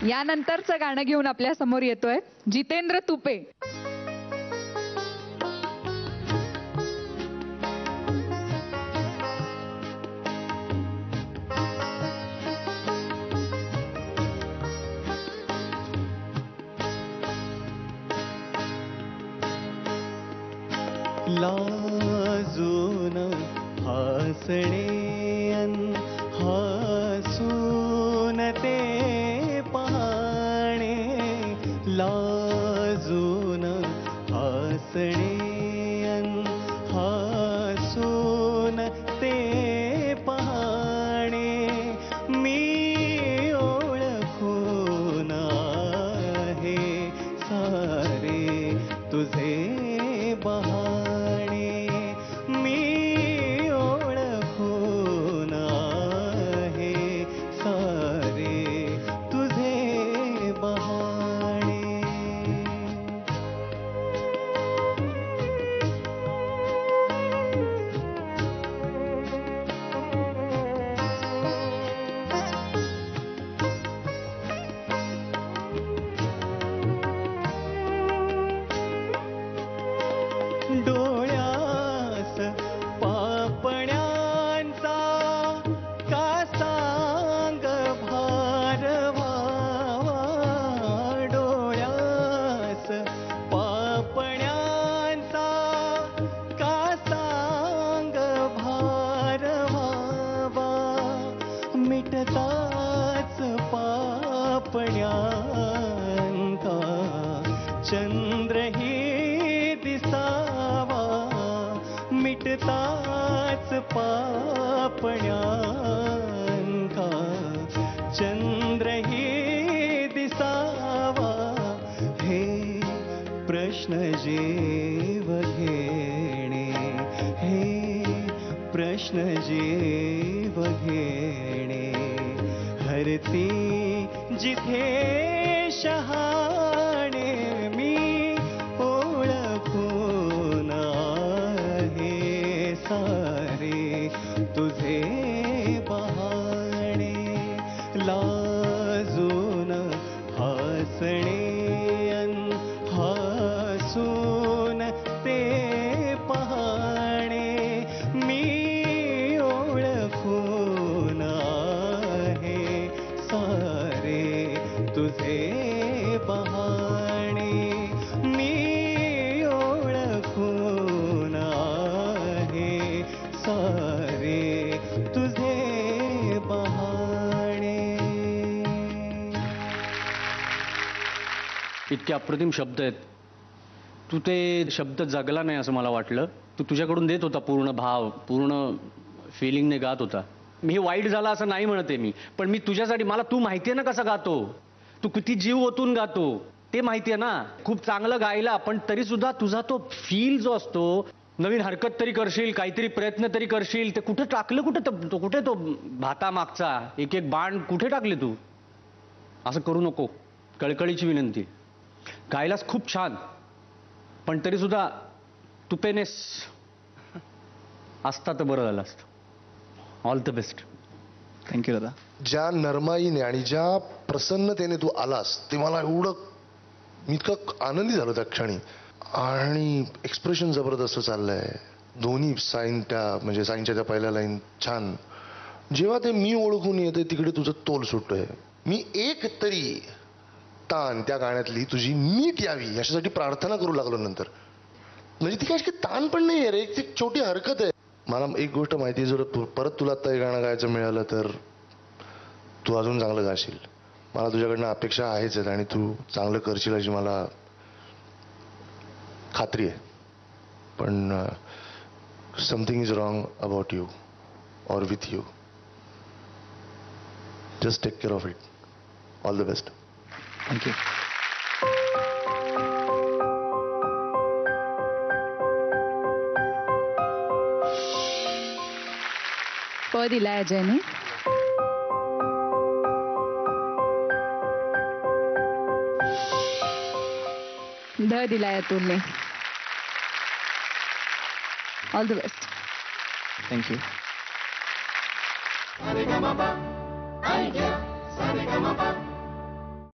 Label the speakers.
Speaker 1: यानंतरचं गाणं घेऊन आपल्या समोर येतोय जितेंद्र तुपे.
Speaker 2: लाजून हसणे हसून ते पाहणे, लाजून हसणे हसून ते पाहणे, मी ओळखून आहे सारे तुझे बहाणे, मी ओळखून आहे सारे तुझे बहाणे. डोळ्यास पापण्यांचा का सांग भार व्हावा, डोळ्यास पापण्यांचा का सांग भार व्हावा, मिटताच पापण्यांका चंद्रही दिसावा, मिटताच पापण्यांका चंद्रही दिसावा, हे प्रश्न जीव घेणे, हे प्रश्न जीव घेणे, हरती जिथे शहाणे, मी ओळखून आहे सारे तुझे बहाणे, लाजून हसणे हसून ते पाहणे, मी ओळखून आहे सारे तुझे बहाणे, मी ओळखून आहे सारे तुझे बहाणे.
Speaker 3: इतके अप्रतिम शब्द आहेत. तू ते शब्द जगला नाही असं मला वाटलं. तू तुझ्याकडून देत होता पूर्ण भाव, पूर्ण फिलिंगने गात होता. मी वाईट झाला असं नाही म्हणते मी, पण मी तुझ्यासाठी, मला तू माहितीये ना कसं गातो, तू किती जीव ओतून गातो ते माहितीये ना. खूप चांगलं गायला, पण तरी सुद्धा तुझा तो फील जो असतो, नवीन हरकत तरी करशील, काहीतरी प्रयत्न तरी करशील, ते कुठे टाकलं, कुठे तो भाता मागचा एक एक बाण कुठे टाकले तू. असं करू नको, कळकळीची विनंती. गायलास खूप छान, पण तरी सुद्धा तुपेनेस असता तर बरं झालं असतं. All the best.
Speaker 4: थँक्यू दादा.
Speaker 5: ज्या नरमाईने आणि ज्या प्रसन्नतेने तू आलास ते मला एवढं, मी इतकं आनंदी झालो त्या क्षणी. आणि एक्सप्रेशन जबरदस्त चाललंय दोन्ही म्हणजे साईनच्या त्या पहिल्या लाईन छान. जेव्हा ते मी ओळखून येते तिकडे तुझं तोल सुटतोय. मी एक तरी तान त्या गाण्यातली तुझी नीट यावी याच्यासाठी प्रार्थना करू लागलो नंतर. म्हणजे ती काय ताण पण नाही आहे रे, ती छोटी हरकत आहे. मला एक गोष्ट माहिती आहे, जर परत तुला आता हे गाणं गायचं मिळालं तर तू अजून चांगलं गाशील. मला तुझ्याकडनं अपेक्षा आहेच आहेत आणि तू चांगलं करशील अशी मला खात्री आहे. पण something is wrong about you or with you. Just take care of it. All the best.
Speaker 4: Thank you.
Speaker 1: प दिलाय अजयने. ध दिलाय अतुलने. All the best.
Speaker 4: थँक्यू.
Speaker 5: सा